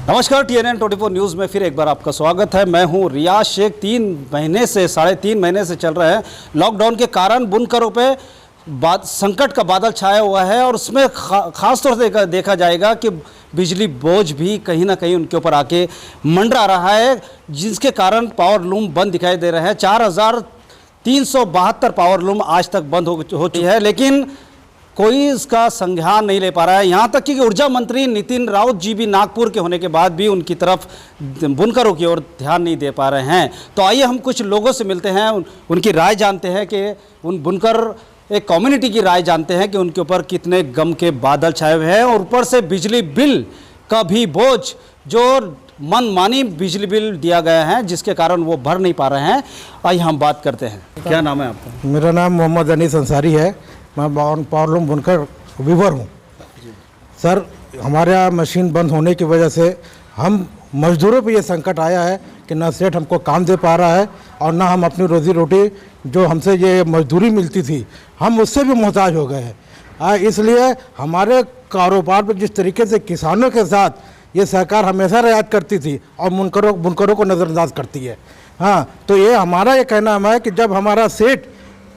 नमस्कार, TNN 24 news में फिर एक बार आपका स्वागत है। मैं हूं रियाज शेख। 3.5 महीने से चल रहे हैं लॉकडाउन के कारण बुनकरों पे संकट का बादल छाया हुआ है और उसमें ख़ास तौर से देखा जाएगा कि बिजली बोझ भी कहीं ना कहीं उनके ऊपर आके मंडरा रहा है, जिसके कारण पावर लूम बंद दिखाई दे रहे हैं। 4,372 पावर लूम आज तक बंद हो चुकी है, लेकिन कोई इसका संज्ञान नहीं ले पा रहा है। यहाँ तक कि ऊर्जा मंत्री नितिन राउत जी भी नागपुर के होने के बाद भी उनकी तरफ बुनकरों की ओर ध्यान नहीं दे पा रहे हैं। तो आइए हम कुछ लोगों से मिलते हैं, उनकी राय जानते हैं कि उन बुनकर एक कम्युनिटी की राय जानते हैं कि उनके ऊपर कितने गम के बादल छाए हुए हैं और ऊपर से बिजली बिल का भी बोझ, जो मनमानी बिजली बिल दिया गया है, जिसके कारण वो भर नहीं पा रहे हैं। आइए हम बात करते हैं। क्या नाम है आपका? मेरा नाम मोहम्मद अनीस अंसारी है। मैं पावर लूम बुनकर वीवर हूँ। सर, हमारे यहाँ मशीन बंद होने की वजह से हम मजदूरों पे ये संकट आया है कि ना सेठ हमको काम दे पा रहा है और ना हम अपनी रोज़ी रोटी जो हमसे ये मजदूरी मिलती थी, हम उससे भी मोहताज हो गए हैं। इसलिए हमारे कारोबार पर जिस तरीके से किसानों के साथ ये सरकार हमेशा रियायत करती थी और बुनकरों को नज़रअंदाज करती है। हाँ, तो ये हमारा ये कहना है कि जब हमारा सेठ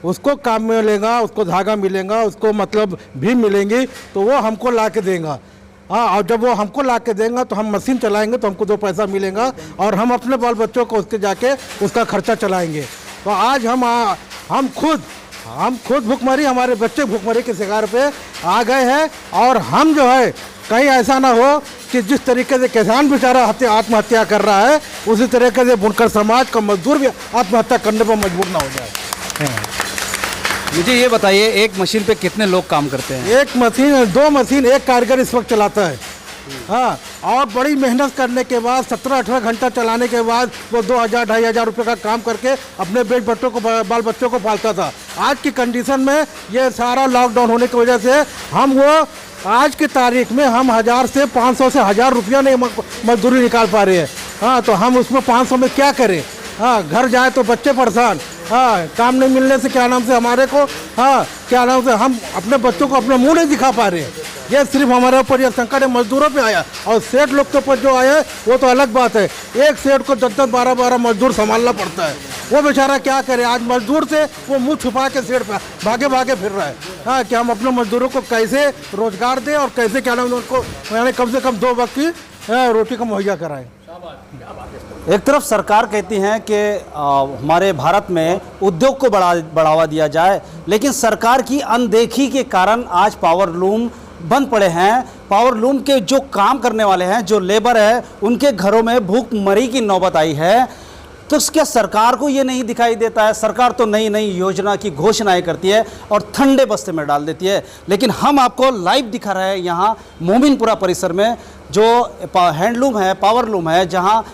उसको काम मिलेगा, उसको धागा मिलेगा, उसको मतलब भी मिलेंगी, तो वो हमको ला के देगा। हाँ, और जब वो हमको ला के देगा तो हम मशीन चलाएंगे तो हमको 2 पैसा मिलेगा और हम अपने बाल बच्चों को उसके जाके उसका खर्चा चलाएंगे। तो आज हम खुद भुखमरी, हमारे बच्चे भुखमरी के शिकार पे आ गए हैं। और हम जो है कहीं ऐसा ना हो कि जिस तरीके से किसान बेचारा आत्महत्या कर रहा है, उसी तरीके से बुनकर समाज का मजदूर भी आत्महत्या करने पर मजबूर ना हो जाए। मुझे ये बताइए, एक मशीन पे कितने लोग काम करते हैं? 2 मशीन एक कारीगर इस वक्त चलाता है। हाँ, और बड़ी मेहनत करने के बाद 17-18 घंटा चलाने के बाद वो 2,000-2,500 रुपये का काम करके अपने बाल बच्चों को पालता था। आज की कंडीशन में ये सारा लॉकडाउन होने की वजह से आज की तारीख में हम 1000 से 500 से 1000 रुपया नहीं मजदूरी निकाल पा रहे हैं। हाँ, तो हम उसमें 500 में क्या करें? हाँ, घर जाए तो बच्चे परेशान। हाँ, काम नहीं मिलने से क्या नाम से हमारे को हम अपने बच्चों को अपना मुंह नहीं दिखा पा रहे हैं। ये सिर्फ हमारे ऊपर यह संकट है मजदूरों पे आया, और सेठ लोग के ऊपर जो आया है वो तो अलग बात है। एक सेठ को 10-10, 12-12 मजदूर संभालना पड़ता है। वो बेचारा क्या करे? आज मजदूर से वो मुँह छुपा के सेठ पे भागे फिर रहा है। हाँ, कि हम अपने मजदूरों को कैसे रोजगार दें और कैसे क्या नाम उनको यानी कम से कम 2 वक्त की रोटी को मुहैया कराएं। एक तरफ सरकार कहती है कि हमारे भारत में उद्योग को बढ़ावा दिया जाए, लेकिन सरकार की अनदेखी के कारण आज पावर लूम बंद पड़े हैं। पावर लूम के जो काम करने वाले हैं, जो लेबर है, उनके घरों में भूखमरी की नौबत आई है। तो क्या सरकार को ये नहीं दिखाई देता है? सरकार तो नई नई योजना की घोषणाएं करती है और ठंडे बस्ते में डाल देती है, लेकिन हम आपको लाइव दिखा रहे हैं यहाँ मोमिनपुरा परिसर में जो हैंडलूम है, पावर लूम है, जहाँ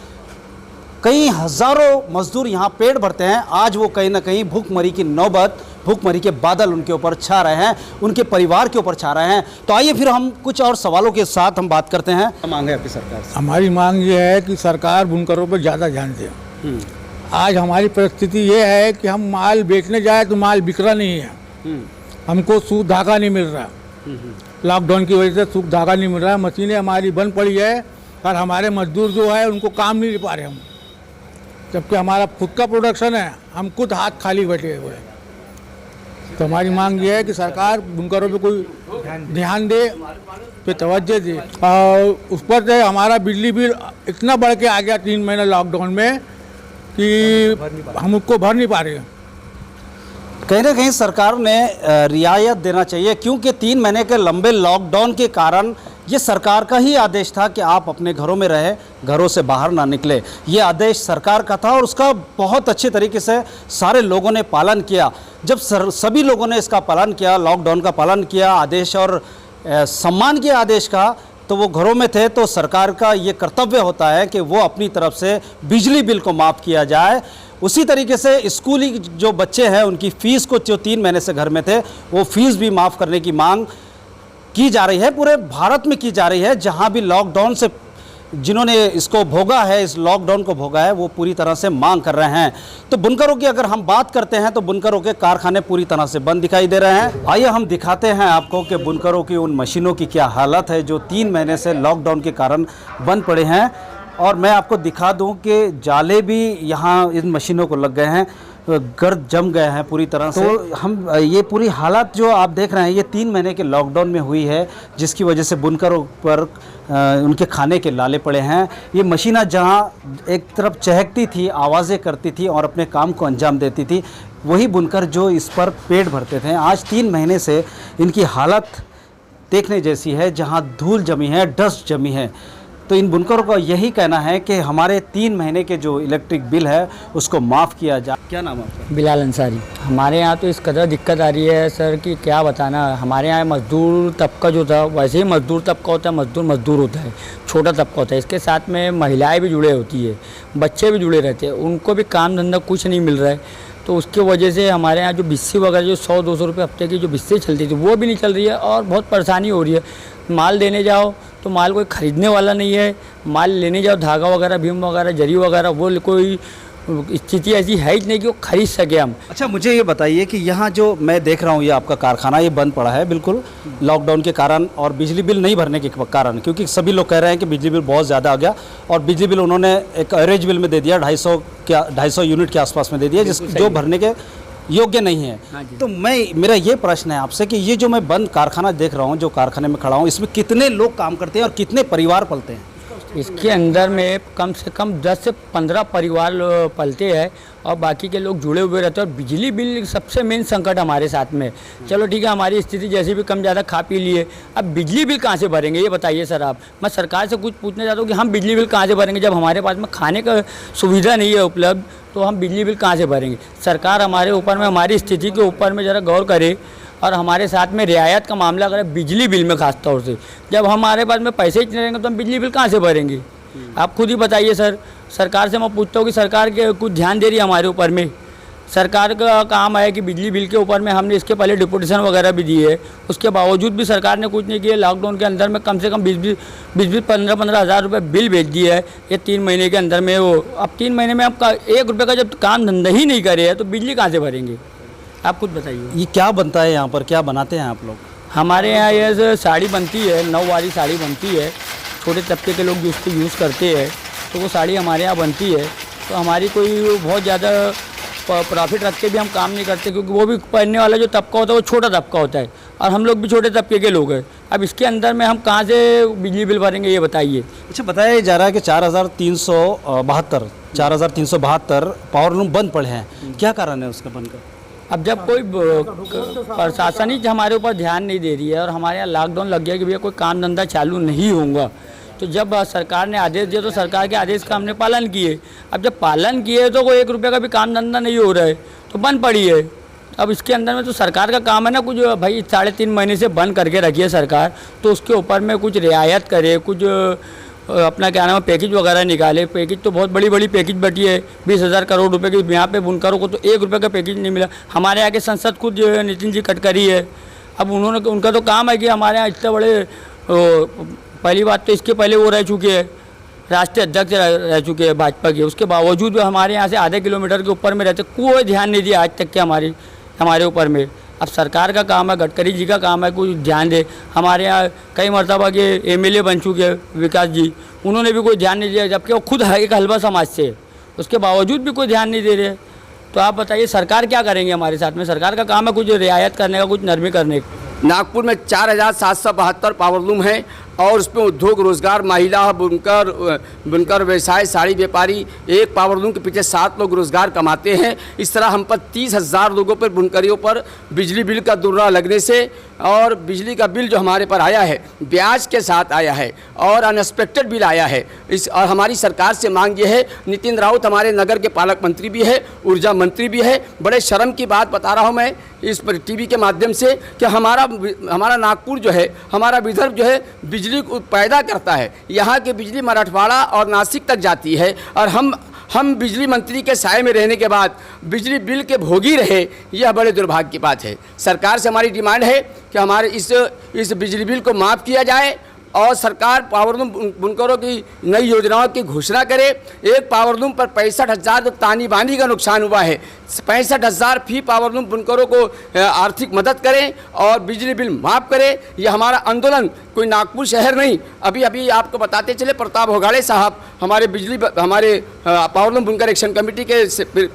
कई हज़ारों मजदूर यहाँ पेट भरते हैं। आज वो कहीं ना कहीं भूखमरी की नौबत, भूखमरी के बादल उनके ऊपर छा रहे हैं, उनके परिवार के ऊपर छा रहे हैं। तो आइए फिर हम कुछ और सवालों के साथ हम बात करते हैं। मांग है आपकी सरकार से? हमारी मांग ये है कि सरकार बुनकरों पर ज़्यादा ध्यान दे। आज हमारी परिस्थिति ये है कि हम माल बेचने जाए तो माल बिक रहा नहीं है। हमको सूख धागा नहीं मिल रहा। लॉकडाउन की वजह से सूख धागा नहीं मिल रहा है। मशीनें हमारी बंद पड़ी है और हमारे मजदूर जो है उनको काम नहीं दे पा रहे हम, जबकि हमारा खुद का प्रोडक्शन है। हम खुद हाथ खाली बैठे हुए हैं। तो हमारी मांग ये है कि सरकार बुनकरों पे कोई ध्यान दे, पे तवज्जो दे। और उस पर से हमारा बिजली बिल इतना बढ़ के आ गया 3 महीने लॉकडाउन में कि हम उसको भर नहीं पा रहे हैं। कहीं ना कहीं सरकार ने रियायत देना चाहिए, क्योंकि 3 महीने के लंबे लॉकडाउन के कारण ये सरकार का ही आदेश था कि आप अपने घरों में रहें, घरों से बाहर ना निकले। ये आदेश सरकार का था और उसका बहुत अच्छे तरीके से सारे लोगों ने पालन किया। जब सभी लोगों ने इसका पालन किया, लॉकडाउन का पालन किया, आदेश और सम्मान किया आदेश का, तो वो घरों में थे। तो सरकार का ये कर्तव्य होता है कि वो अपनी तरफ से बिजली बिल को माफ़ किया जाए। उसी तरीके से स्कूली जो बच्चे हैं उनकी फ़ीस को, जो 3 महीने से घर में थे, वो फ़ीस भी माफ़ करने की मांग की जा रही है। पूरे भारत में की जा रही है। जहां भी लॉकडाउन से जिन्होंने इसको भोगा है, इस लॉकडाउन को भोगा है, वो पूरी तरह से मांग कर रहे हैं। तो बुनकरों की अगर हम बात करते हैं तो बुनकरों के कारखाने पूरी तरह से बंद दिखाई दे रहे हैं। आइए हम दिखाते हैं आपको कि बुनकरों की उन मशीनों की क्या हालत है जो 3 महीने से लॉकडाउन के कारण बंद पड़े हैं। और मैं आपको दिखा दूं कि जाले भी यहाँ इन मशीनों को लग गए हैं, गर्द जम गए हैं पूरी तरह से। तो हम ये पूरी हालत जो आप देख रहे हैं ये 3 महीने के लॉकडाउन में हुई है, जिसकी वजह से बुनकरों पर उनके खाने के लाले पड़े हैं। ये मशीनें जहां एक तरफ चहकती थी, आवाज़ें करती थी और अपने काम को अंजाम देती थी, वही बुनकर जो इस पर पेट भरते थे, आज 3 महीने से इनकी हालत देखने जैसी है, जहां धूल जमी है, डस्ट जमी है। तो इन बुनकरों का यही कहना है कि हमारे 3 महीने के जो इलेक्ट्रिक बिल है उसको माफ़ किया जाए। क्या नाम है आपका? बिलाल अंसारी। हमारे यहाँ तो इस कदर दिक्कत आ रही है सर कि क्या बताना। हमारे यहाँ मजदूर तबका जो था, वैसे ही मजदूर तबका होता है, मजदूर होता है, छोटा तबका होता है। इसके साथ में महिलाएं भी जुड़े होती है, बच्चे भी जुड़े रहते हैं, उनको भी काम धंधा कुछ नहीं मिल रहा है। तो उसकी वजह से हमारे यहाँ जो बिस्सी वगैरह जो 100-200 रुपये हफ्ते की जो बिस्सी चलती थी वो भी नहीं चल रही है और बहुत परेशानी हो रही है। माल देने जाओ तो माल कोई ख़रीदने वाला नहीं है, माल लेने जाओ धागा वगैरह, भीम वगैरह, जरी वगैरह, वो कोई स्थिति ऐसी है ही नहीं कि वो खरीद सके हम। अच्छा, मुझे ये बताइए कि यहाँ जो मैं देख रहा हूँ ये आपका कारखाना ये बंद पड़ा है बिल्कुल लॉकडाउन के कारण और बिजली बिल नहीं भरने के कारण, क्योंकि सभी लोग कह रहे हैं कि बिजली बिल बहुत ज़्यादा आ गया और बिजली बिल उन्होंने एक एवरेज बिल में दे दिया, 250 यूनिट के आसपास में दे दिया, जो भरने के योग्य नहीं है। तो मेरा ये प्रश्न है आपसे कि ये जो मैं बंद कारखाना देख रहा हूँ, जो कारखाने में खड़ा हूँ, इसमें कितने लोग काम करते हैं और कितने परिवार पलते हैं? इसके अंदर में कम से कम 10 से 15 परिवार पलते हैं और बाकी के लोग जुड़े हुए रहते हैं। और बिजली बिल सबसे मेन संकट हमारे साथ में। चलो ठीक है, हमारी स्थिति जैसी भी कम ज़्यादा खा पी लिए, अब बिजली बिल कहाँ से भरेंगे ये बताइए सर आप। मैं सरकार से कुछ पूछना चाहता हूँ कि हम बिजली बिल कहाँ से भरेंगे जब हमारे पास में खाने का सुविधा नहीं है उपलब्ध, तो हम बिजली बिल कहाँ से भरेंगे। सरकार हमारे ऊपर में, हमारी स्थिति के ऊपर में ज़रा गौर करे और हमारे साथ में रियायत का मामला करें बिजली बिल में खास तौर से। जब हमारे पास में पैसे ही नहीं रहेंगे तो हम बिजली बिल कहाँ से भरेंगे। आप खुद ही बताइए सर। सरकार से मैं पूछता हूँ कि सरकार के कुछ ध्यान दे रही है हमारे ऊपर में। सरकार का काम है कि बिजली बिल के ऊपर में हमने इसके पहले डिपुटेशन वगैरह भी दी है, उसके बावजूद भी सरकार ने कुछ नहीं किया। लॉकडाउन के अंदर में कम से कम 20-15 हज़ार रुपये बिल भेज दिए है ये 3 महीने के अंदर में। वो अब 3 महीने में आपका 1 रुपये का जब काम धंधा ही नहीं करे है तो बिजली कहाँ से भरेंगे, आप कुछ बताइए। ये क्या बनता है यहाँ पर, क्या बनाते हैं आप लोग? हमारे यहाँ ये साड़ी बनती है, 9 वाली साड़ी बनती है, छोटे तबके के लोग जो उसको यूज़ करते हैं तो वो साड़ी हमारे यहाँ बनती है। तो हमारी कोई बहुत ज़्यादा प्रॉफिट रख के भी हम काम नहीं करते, क्योंकि वो भी पहनने वाला जो तबका होता है वो छोटा तबका होता है और हम लोग भी छोटे तबके के लोग हैं। अब इसके अंदर में हम कहाँ से बिजली बिल भरेंगे ये बताइए। अच्छा, बताया जा रहा है कि 4,372 पावर लूम बंद पड़े हैं, क्या कारण है उसका बंद का? अब जब कोई प्रशासन ही हमारे ऊपर ध्यान नहीं दे रही है और हमारे यहाँ लॉकडाउन लग गया कि भैया कोई काम धंधा चालू नहीं होगा, तो जब सरकार ने आदेश दिया तो सरकार के आदेश का हमने पालन किए। अब जब पालन किए तो कोई 1 रुपये का भी काम धंधा नहीं हो रहा है तो बंद पड़ी है। अब इसके अंदर में तो सरकार का काम है ना, कुछ भाई 3.5 महीने से बंद करके रखिए सरकार, तो उसके ऊपर में कुछ रियायत करे, कुछ अपना क्या नाम है पैकेज वगैरह निकाले। पैकेज तो बहुत बड़ी बड़ी पैकेज बटी है, 20,000 करोड़ रुपए की। यहाँ पे बुनकरों को तो 1 रुपये का पैकेज नहीं मिला। हमारे यहाँ के सांसद खुद जो है नितिन जी गडकरी है, अब उनका तो काम है कि हमारे यहाँ इतने बड़े, पहली बात तो इसके पहले वो रह चुके हैं, राष्ट्रीय अध्यक्ष रह चुके हैं भाजपा के, उसके बावजूद हमारे यहाँ से आधे किलोमीटर के ऊपर में रहते, कोई ध्यान नहीं दिया आज तक के हमारे ऊपर में। अब सरकार का काम है, गडकरी जी का काम है कुछ ध्यान दे। हमारे यहाँ कई मरतबा के MLA बन चुके हैं विकास जी, उन्होंने भी कोई ध्यान नहीं दिया, जबकि वो खुद है एक हलवा समाज से, उसके बावजूद भी कोई ध्यान नहीं दे रहे। तो आप बताइए सरकार क्या करेंगे हमारे साथ में। सरकार का काम है कुछ रियायत करने का, कुछ नरमी करने का। नागपुर में 4,772 पावर लूम हैं और उसमें उद्योग रोजगार, महिला, बुनकर व्यवसाय, साड़ी व्यापारी, एक पावर लूम के पीछे 7 लोग रोजगार कमाते हैं। इस तरह हम पर 30,000 लोगों पर, बुनकरियों पर बिजली बिल का दुर्रा लगने से, और बिजली का बिल जो हमारे पर आया है ब्याज के साथ आया है और अनएक्सपेक्टेड बिल आया है। और हमारी सरकार से मांग ये है, नितिन राउत हमारे नगर के पालक मंत्री भी है, ऊर्जा मंत्री भी है, बड़े शर्म की बात बता रहा हूँ मैं इस पर टीवी के माध्यम से कि हमारा नागपुर जो है, हमारा विदर्भ जो है बिजली पैदा करता है। यहाँ की बिजली मराठवाड़ा और नासिक तक जाती है और हम बिजली मंत्री के साए में रहने के बाद बिजली बिल के भोगी रहे, यह बड़े दुर्भाग्य की बात है। सरकार से हमारी डिमांड है कि हमारे इस बिजली बिल को माफ़ किया जाए और सरकार पावरलूम बुनकरों की नई योजनाओं की घोषणा करे। एक पावरलूम पर 65,000 तानी बानी का नुकसान हुआ है, 65,000 फी पावरलूम बुनकरों को आर्थिक मदद करें और बिजली बिल माफ़ करें। ये हमारा आंदोलन कोई नागपुर शहर नहीं, अभी आपको बताते चले प्रताप होगाड़े साहब हमारे पावरलूम बुनकर एक्शन कमेटी के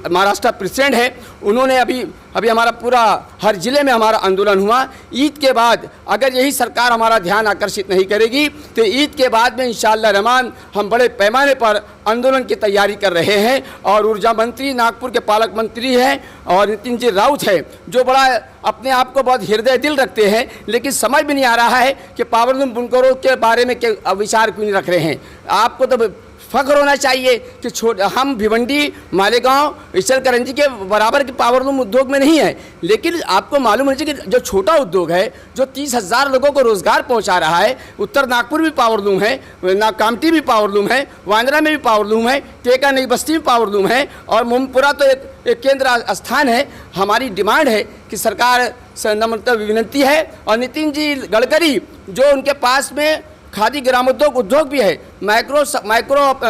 महाराष्ट्र प्रेसिडेंट हैं, उन्होंने अभी हमारा पूरा हर जिले में हमारा आंदोलन हुआ। ईद के बाद अगर यही सरकार हमारा ध्यान आकर्षित नहीं करेगी तो ईद के बाद में इंशाअल्लाह रहमान हम बड़े पैमाने पर आंदोलन की तैयारी कर रहे हैं। और ऊर्जा मंत्री नागपुर के पालक मंत्री हैं और नितिन जी राउत है, जो बड़ा अपने आप को बहुत हृदय दिल रखते हैं, लेकिन समझ भी नहीं आ रहा है कि पावरलूम बुनकरों के बारे में क्या विचार क्यों नहीं रख रहे हैं। आपको तो फख्र होना चाहिए कि हम भिवंडी मालेगांव इचलकरंजी के बराबर के पावरलूम उद्योग में नहीं है, लेकिन आपको मालूम होना चाहिए कि जो छोटा उद्योग है जो 30,000 लोगों को रोज़गार पहुंचा रहा है, उत्तर नागपुर भी पावरलूम है, कामठी भी पावरलूम है, वांद्रा में भी पावरलूम है, टेका नई बस्ती में पावरलूम है और मोमपुरा तो एक केंद्र स्थान है। हमारी डिमांड है कि सरकार से नम्र विनती है और नितिन जी गडकरी जो उनके पास में खादी ग्रामोद्योग उद्योग भी है, माइक्रो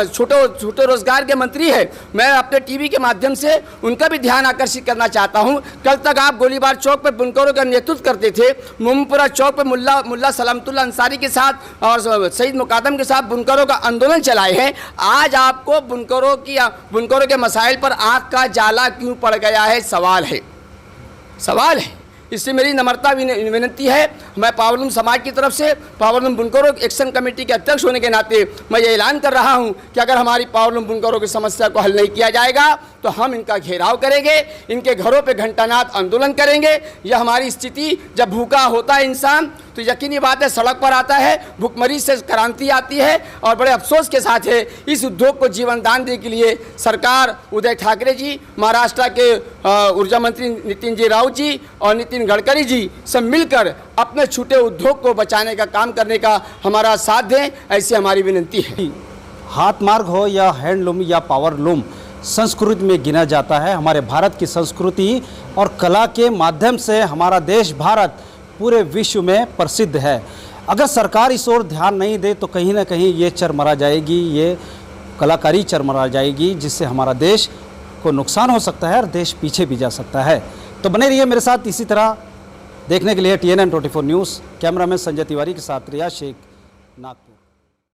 छोटे रोजगार के मंत्री है, मैं अपने टीवी के माध्यम से उनका भी ध्यान आकर्षित करना चाहता हूं। कल तक आप गोलीबार चौक पर बुनकरों का नेतृत्व करते थे, मोमपुरा चौक पर मुल्ला सलामतुल्लाह अंसारी के साथ और शहीद मुकादम के साथ बुनकरों का आंदोलन चलाए हैं। आज आपको बुनकरों के मसाइल पर आँख का जाला क्यों पड़ गया है, सवाल है। इससे मेरी नम्रता विनती है, मैं पावरलूम समाज की तरफ से पावरलूम बुनकरों एक्शन कमेटी के अध्यक्ष होने के नाते मैं ये ऐलान कर रहा हूं कि अगर हमारी पावरलूम बुनकरों की समस्या को हल नहीं किया जाएगा तो हम इनका घेराव करेंगे, इनके घरों पे घंटानाद आंदोलन करेंगे। यह हमारी स्थिति, जब भूखा होता है इंसान तो यकीनी बात है सड़क पर आता है, भूखमरी से क्रांति आती है। और बड़े अफसोस के साथ है इस उद्योग को जीवन दान देने के लिए सरकार उद्धव ठाकरे जी, महाराष्ट्र के ऊर्जा मंत्री नितिन जी राउत जी और नितिन गडकरी जी सब मिलकर अपने छोटे उद्योग को बचाने का काम करने का हमारा साथ दें, ऐसी हमारी विनती है। हाथ मार्ग हो या हैंडलूम या पावरलूम संस्कृति में गिना जाता है। हमारे भारत की संस्कृति और कला के माध्यम से हमारा देश भारत पूरे विश्व में प्रसिद्ध है। अगर सरकार इस ओर ध्यान नहीं दे तो कहीं ना कहीं ये चरमरा जाएगी, ये कलाकारी चरमरा जाएगी, जिससे हमारा देश को नुकसान हो सकता है और देश पीछे भी जा सकता है। तो बने रहिए मेरे साथ इसी तरह देखने के लिए TNN 24 news. Cameraman Sanjay Tiwari के साथ रिया शेख, नागपुर।